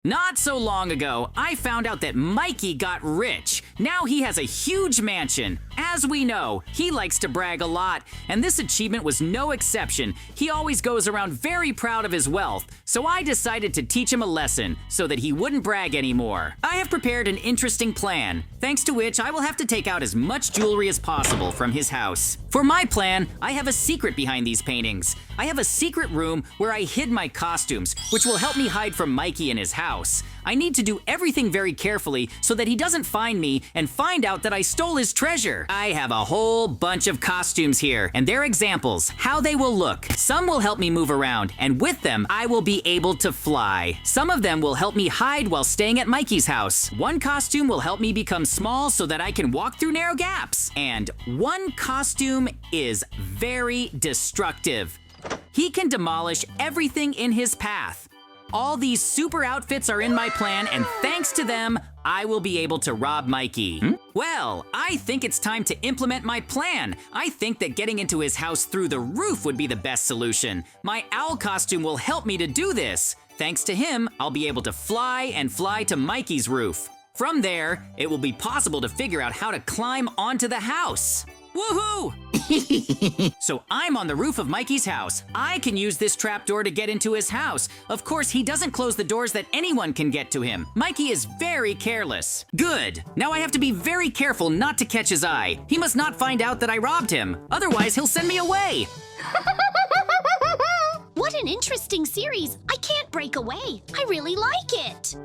Not so long ago, I found out that Mikey got rich. Now he has a huge mansion. As we know, he likes to brag a lot, and this achievement was no exception. He always goes around very proud of his wealth, so I decided to teach him a lesson so that he wouldn't brag anymore. I have prepared an interesting plan, thanks to which I will have to take out as much jewelry as possible from his house. For my plan, I have a secret behind these paintings. I have a secret room where I hid my costumes, which will help me hide from Mikey in his house. I need to do everything very carefully so that he doesn't find me and find out that I stole his treasure. I have a whole bunch of costumes here, and they're examples, how they will look. Some will help me move around, and with them, I will be able to fly. Some of them will help me hide while staying at Mikey's house. One costume will help me become small so that I can walk through narrow gaps. And one costume is very destructive. He can demolish everything in his path. All these super outfits are in my plan, and thanks to them, I will be able to rob Mikey. Well, I think it's time to implement my plan. I think that getting into his house through the roof would be the best solution. My owl costume will help me to do this. Thanks to him, I'll be able to fly to Mikey's roof. From there, it will be possible to figure out how to climb onto the house. Woohoo! So I'm on the roof of Mikey's house. I can use this trapdoor to get into his house. Of course, he doesn't close the doors that anyone can get to him. Mikey is very careless. Good. Now I have to be very careful not to catch his eye. He must not find out that I robbed him. Otherwise, he'll send me away. What an interesting series. I can't break away. I really like it.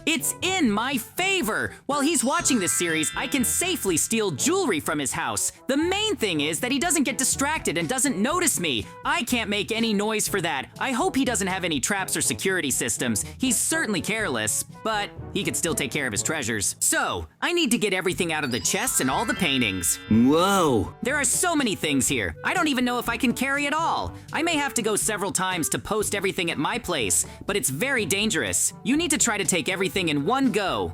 It's in my favor. While he's watching this series, I can safely steal jewelry from his house. The main thing is that he doesn't get distracted and doesn't notice me. I can't make any noise for that. I hope he doesn't have any traps or security systems. He's certainly careless, but he could still take care of his treasures. So, I need to get everything out of the chests and all the paintings. Whoa. There are so many things here. I don't even know if I can carry it all. I may have to go several times to post everything at my place, but it's very dangerous. You need to try to take everything in one go.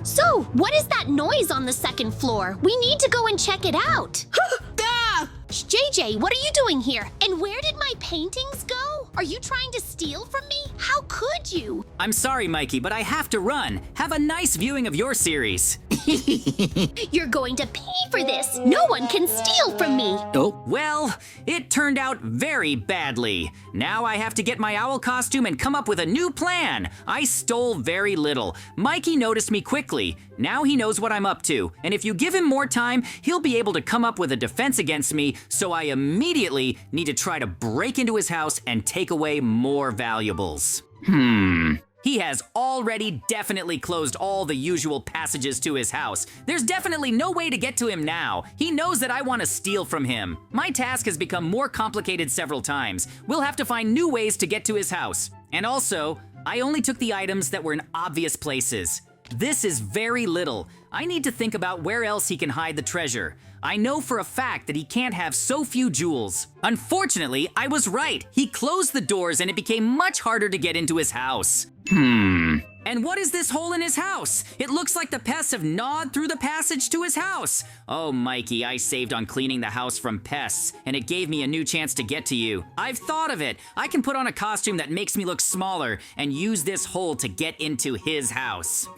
So, what is that noise on the second floor? We need to go and check it out. JJ, what are you doing here? And where did my paintings go? Are you trying to steal from me? How could you? I'm sorry, Mikey, but I have to run. Have a nice viewing of your series. You're going to pay for this. No one can steal from me. Oh, well, it turned out very badly. Now I have to get my owl costume and come up with a new plan. I stole very little. Mikey noticed me quickly. Now he knows what I'm up to, and if you give him more time, he'll be able to come up with a defense against me, so I immediately need to try to break into his house and take away more valuables. He has already definitely closed all the usual passages to his house. There's definitely no way to get to him now. He knows that I want to steal from him. My task has become more complicated several times. We'll have to find new ways to get to his house. And also, I only took the items that were in obvious places. This is very little. I need to think about where else he can hide the treasure. I know for a fact that he can't have so few jewels. Unfortunately, I was right. He closed the doors and it became much harder to get into his house. And what is this hole in his house? It looks like the pests have gnawed through the passage to his house. Oh, Mikey, I saved on cleaning the house from pests, and it gave me a new chance to get to you. I've thought of it. I can put on a costume that makes me look smaller and use this hole to get into his house.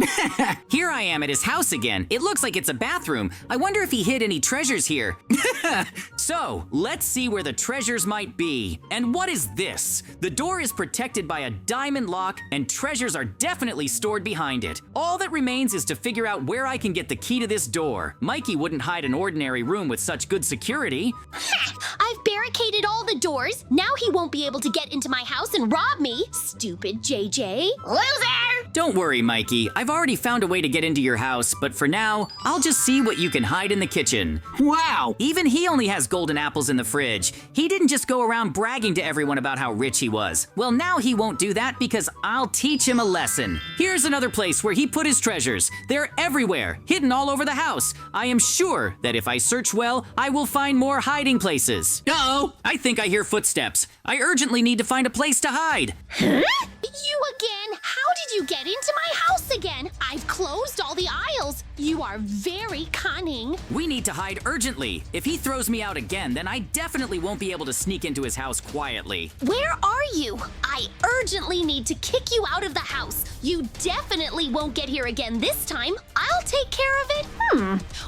Here I am at his house again. It looks like it's a bathroom. I wonder if he hid any treasures here. So, let's see where the treasures might be. And what is this? The door is protected by a diamond lock, and treasures are definitely stored behind it. All that remains is to figure out where I can get the key to this door. Mikey wouldn't hide an ordinary room with such good security. I've barricaded all the doors. Now he won't be able to get into my house and rob me. Stupid JJ. Loser! Don't worry, Mikey. I've already found a way to get into your house, but for now, I'll just see what you can hide in the kitchen. Wow! Even he only has golden apples in the fridge. He didn't just go around bragging to everyone about how rich he was. Well, now he won't do that because I'll teach him a lesson. Here's another place where he put his treasures. They're everywhere, hidden all over the house. I am sure that if I search well, I will find more hiding places. Uh-oh! I think I hear footsteps. I urgently need to find a place to hide. Huh? You again? How did you get into my house again? I've closed all the aisles. You are very cunning. We need need to hide urgently. If he throws me out again, then I definitely won't be able to sneak into his house quietly. Where are you? I urgently need to kick you out of the house. You definitely won't get here again this time. I'll take care of it.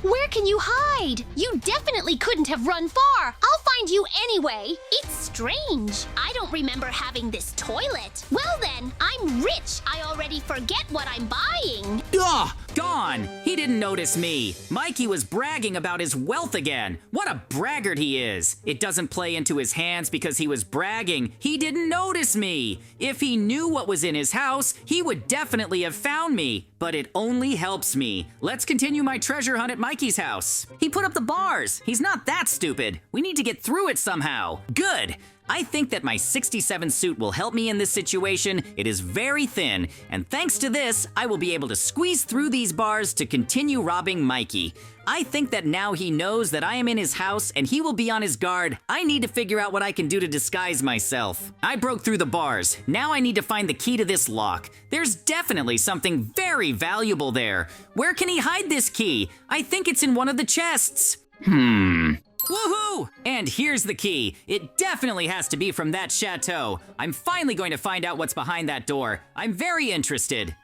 Where can you hide? You definitely couldn't have run far. I'll find you anyway. It's strange. I don't remember having this toilet. Well then, I'm rich. I already forget what I'm buying. Ugh! Gone! He didn't notice me. Mikey was bragging about his wealth again. What a braggart he is. It doesn't play into his hands because he was bragging. He didn't notice me. If he knew what was in his house, he would definitely have found me. But it only helps me. Let's continue my treasure hunt at Mikey's house. He put up the bars. He's not that stupid. We need to get through it somehow. Good. I think that my 67 suit will help me in this situation. It is very thin, and thanks to this, I will be able to squeeze through these bars to continue robbing Mikey. I think that now he knows that I am in his house and he will be on his guard. I need to figure out what I can do to disguise myself. I broke through the bars. Now I need to find the key to this lock. There's definitely something very valuable there. Where can he hide this key? I think it's in one of the chests. Woohoo! And here's the key. It definitely has to be from that chateau. I'm finally going to find out what's behind that door. I'm very interested.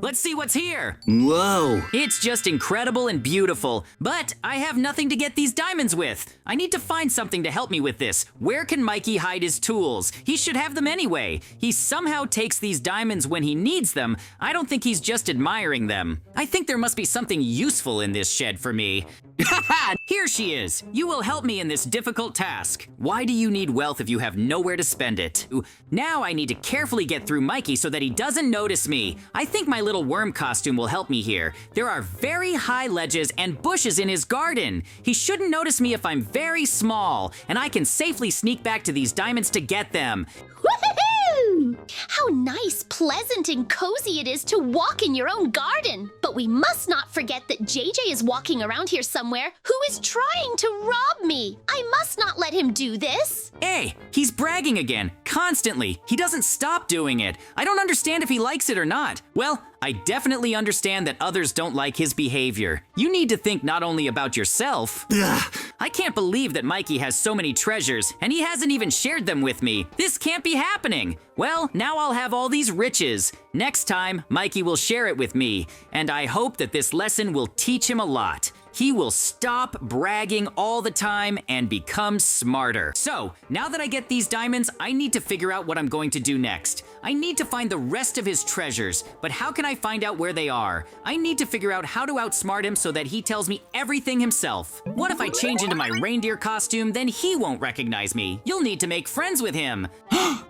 Let's see what's here. Whoa. It's just incredible and beautiful, but I have nothing to get these diamonds with. I need to find something to help me with this. Where can Mikey hide his tools? He should have them anyway. He somehow takes these diamonds when he needs them. I don't think he's just admiring them. I think there must be something useful in this shed for me. Here she is. You will help me in this difficult task. Why do you need wealth if you have nowhere to spend it? Now I need to carefully get through Mikey so that he doesn't notice me. I think my little worm costume will help me here. There are very high ledges and bushes in his garden. He shouldn't notice me if I'm very small, and I can safely sneak back to these diamonds to get them. Woohoo! How nice, pleasant, and cozy it is to walk in your own garden. But we must not forget that JJ is walking around here somewhere who is trying to rob me. I must not let him do this. Hey, he's bragging again, constantly. He doesn't stop doing it. I don't understand if he likes it or not. Well, I definitely understand that others don't like his behavior. You need to think not only about yourself. Ugh, I can't believe that Mikey has so many treasures, and he hasn't even shared them with me. This can't be happening. Well, now I'll have all these riches. Next time, Mikey will share it with me, and I hope that this lesson will teach him a lot. He will stop bragging all the time and become smarter. So, now that I get these diamonds, I need to figure out what I'm going to do next. I need to find the rest of his treasures, but how can I find out where they are? I need to figure out how to outsmart him so that he tells me everything himself. What if I change into my reindeer costume? Then he won't recognize me. You'll need to make friends with him.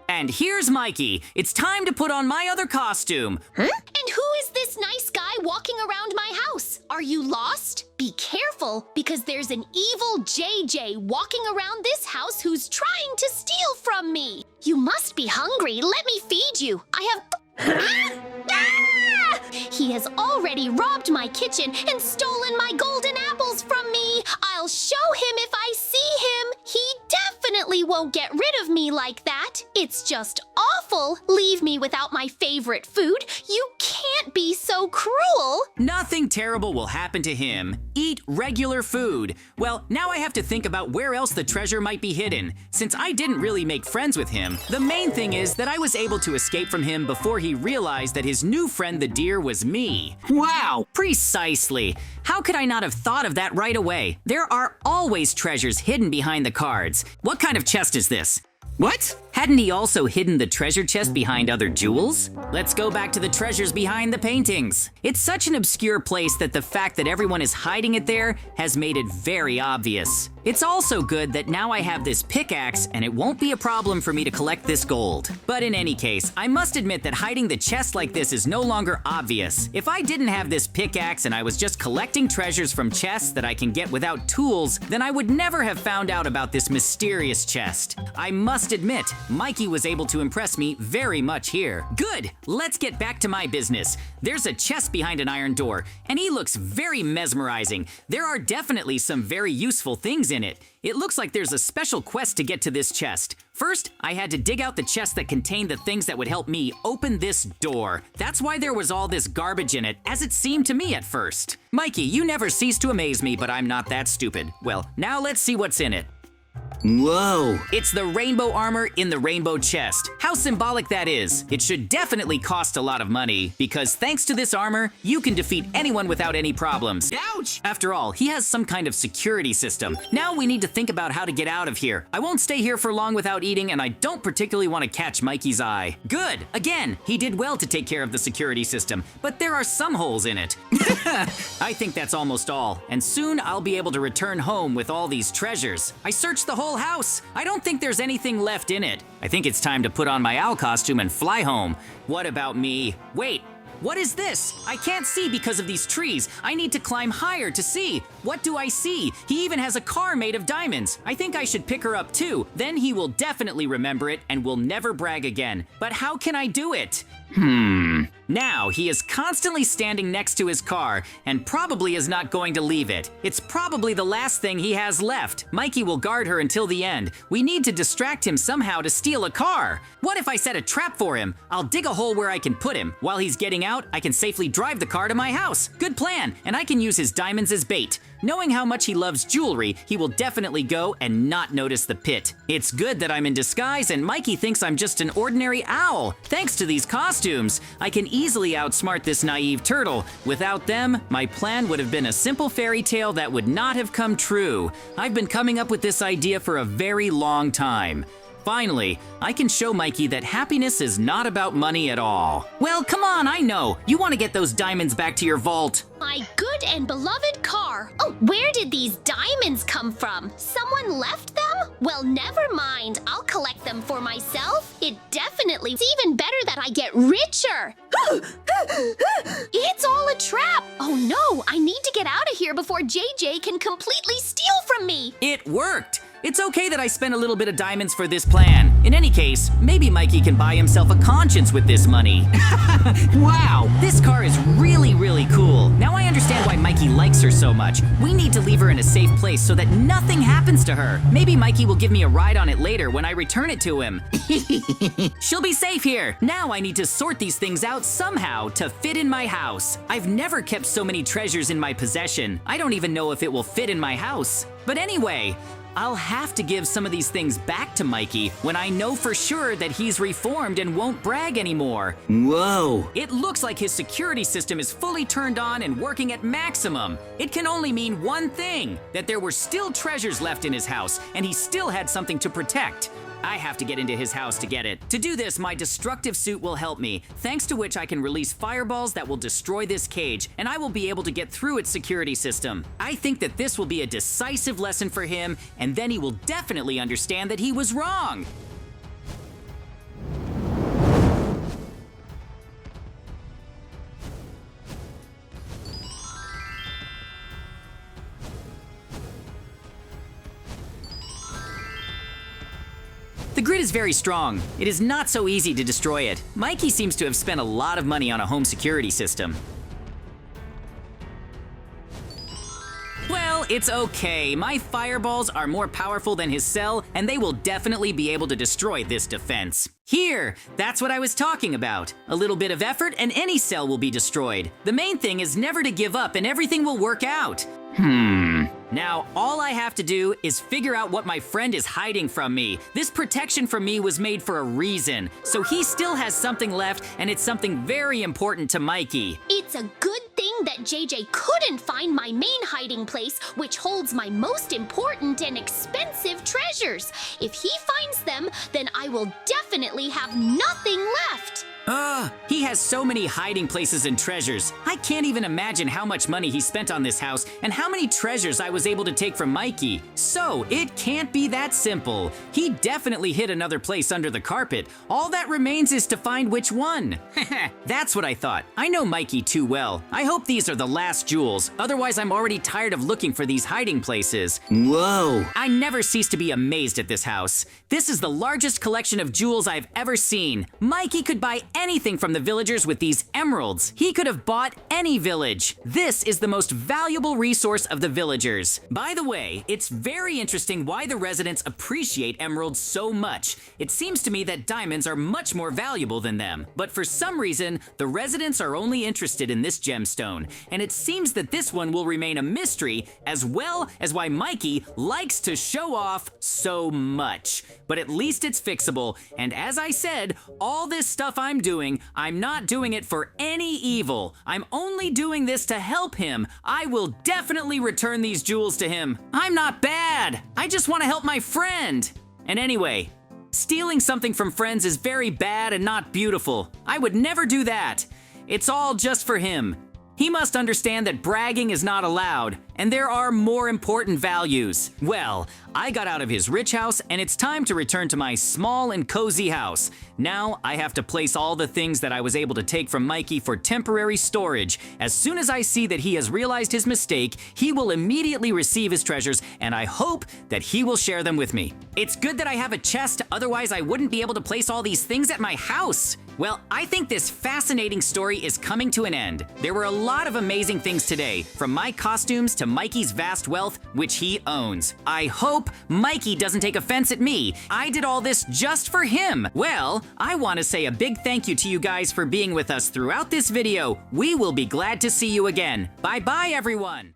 And here's Mikey. It's time to put on my other costume. And who is this nice guy walking around my house? Are you lost? Be careful, because there's an evil JJ walking around this house who's trying to steal from me. You must be hungry. Let me feed you. I have... Ah! He has already robbed my kitchen and stolen my golden apples from me. I'll show him if I see him. He definitely won't get rid of me like that. It's just awful. Leave me without my favorite food. You can't be so cruel. Nothing terrible will happen to him. Eat regular food. Well, now I have to think about where else the treasure might be hidden. Since I didn't really make friends with him, the main thing is that I was able to escape from him before he realized that his new friend the deer was me. Wow, precisely. How could I not have thought of that right away? There are always treasures hidden behind the cards. What kind of chest is this? What? Hadn't he also hidden the treasure chest behind other jewels? Let's go back to the treasures behind the paintings. It's such an obscure place that the fact that everyone is hiding it there has made it very obvious. It's also good that now I have this pickaxe and it won't be a problem for me to collect this gold. But in any case, I must admit that hiding the chest like this is no longer obvious. If I didn't have this pickaxe and I was just collecting treasures from chests that I can get without tools, then I would never have found out about this mysterious chest. I must admit, Mikey was able to impress me very much here. Good, let's get back to my business. There's a chest behind an iron door, and he looks very mesmerizing. There are definitely some very useful things in it. It looks like there's a special quest to get to this chest. First, I had to dig out the chest that contained the things that would help me open this door. That's why there was all this garbage in it, as it seemed to me at first. Mikey, you never cease to amaze me, but I'm not that stupid. Well, now let's see what's in it. Whoa! It's the rainbow armor in the rainbow chest. How symbolic that is. It should definitely cost a lot of money, because thanks to this armor, you can defeat anyone without any problems. Ouch! After all, he has some kind of security system. Now we need to think about how to get out of here. I won't stay here for long without eating, and I don't particularly want to catch Mikey's eye. Good! Again, he did well to take care of the security system, but there are some holes in it. I think that's almost all, and soon I'll be able to return home with all these treasures. I searched the whole house. I don't think there's anything left in it. I think it's time to put on my owl costume and fly home. What about me? Wait, what is this? I can't see because of these trees. I need to climb higher to see. What do I see? He even has a car made of diamonds. I think I should pick her up too. Then he will definitely remember it and will never brag again. But how can I do it? Now, he is constantly standing next to his car and probably is not going to leave it. It's probably the last thing he has left. Mikey will guard her until the end. We need to distract him somehow to steal a car. What if I set a trap for him? I'll dig a hole where I can put him. While he's getting out, I can safely drive the car to my house. Good plan, and I can use his diamonds as bait. Knowing how much he loves jewelry, he will definitely go and not notice the pit. It's good that I'm in disguise and Mikey thinks I'm just an ordinary owl. Thanks to these costumes, I can easily outsmart this naive turtle. Without them, my plan would have been a simple fairy tale that would not have come true. I've been coming up with this idea for a very long time. Finally, I can show Mikey that happiness is not about money at all. Well, come on, I know. You want to get those diamonds back to your vault. My good and beloved car. Oh, where did these diamonds come from? Someone left them? Well, never mind. I'll collect them for myself. It definitely is even better that I get richer. It's all a trap. Oh no, I need to get out of here before JJ can completely steal from me. It worked. It's okay that I spent a little bit of diamonds for this plan. In any case, maybe Mikey can buy himself a conscience with this money. Wow, this car is really cool. Now I understand why Mikey likes her so much. We need to leave her in a safe place so that nothing happens to her. Maybe Mikey will give me a ride on it later when I return it to him. She'll be safe here. Now I need to sort these things out somehow to fit in my house. I've never kept so many treasures in my possession. I don't even know if it will fit in my house. But anyway, I'll have to give some of these things back to Mikey when I know for sure that he's reformed and won't brag anymore. Whoa! It looks like his security system is fully turned on and working at maximum. It can only mean one thing, that there were still treasures left in his house and he still had something to protect. I have to get into his house to get it. To do this, my destructive suit will help me, thanks to which I can release fireballs that will destroy this cage, and I will be able to get through its security system. I think that this will be a decisive lesson for him, and then he will definitely understand that he was wrong. The grid is very strong. It is not so easy to destroy it. Mikey seems to have spent a lot of money on a home security system. Well, it's okay. My fireballs are more powerful than his cell, and they will definitely be able to destroy this defense. Here, that's what I was talking about. A little bit of effort and any cell will be destroyed. The main thing is never to give up and everything will work out. Now, all I have to do is figure out what my friend is hiding from me. This protection from me was made for a reason, so he still has something left, and it's something very important to Mikey. It's a good thing that JJ couldn't find my main hiding place, which holds my most important and expensive treasures. If he finds them, then I will definitely have nothing left. He has so many hiding places and treasures. I can't even imagine how much money he spent on this house and how many treasures I was able to take from Mikey. So, it can't be that simple. He definitely hid another place under the carpet. All that remains is to find which one. That's what I thought. I know Mikey too well. I hope these are the last jewels. Otherwise, I'm already tired of looking for these hiding places. Whoa! I never cease to be amazed at this house. This is the largest collection of jewels I've ever seen. Mikey could buy anything from the villagers with these emeralds. He could have bought any village. This is the most valuable resource of the villagers. By the way, it's very interesting why the residents appreciate emeralds so much. It seems to me that diamonds are much more valuable than them. But for some reason, the residents are only interested in this gemstone. And it seems that this one will remain a mystery, as well as why Mikey likes to show off so much. But at least it's fixable. And as I said, all this stuff I'm doing, I'm not doing it for any evil. I'm only doing this to help him. I will definitely return these jewels to him. I'm not bad. I just want to help my friend. And anyway, stealing something from friends is very bad and not beautiful. I would never do that. It's all just for him. He must understand that bragging is not allowed, and there are more important values. Well, I got out of his rich house, and it's time to return to my small and cozy house. Now, I have to place all the things that I was able to take from Mikey for temporary storage. As soon as I see that he has realized his mistake, he will immediately receive his treasures, and I hope that he will share them with me. It's good that I have a chest, otherwise I wouldn't be able to place all these things at my house. Well, I think this fascinating story is coming to an end. There were a lot of amazing things today, from my costumes to Mikey's vast wealth, which he owns. I hope Mikey doesn't take offense at me. I did all this just for him. Well, I want to say a big thank you to you guys for being with us throughout this video. We will be glad to see you again. Bye-bye, everyone.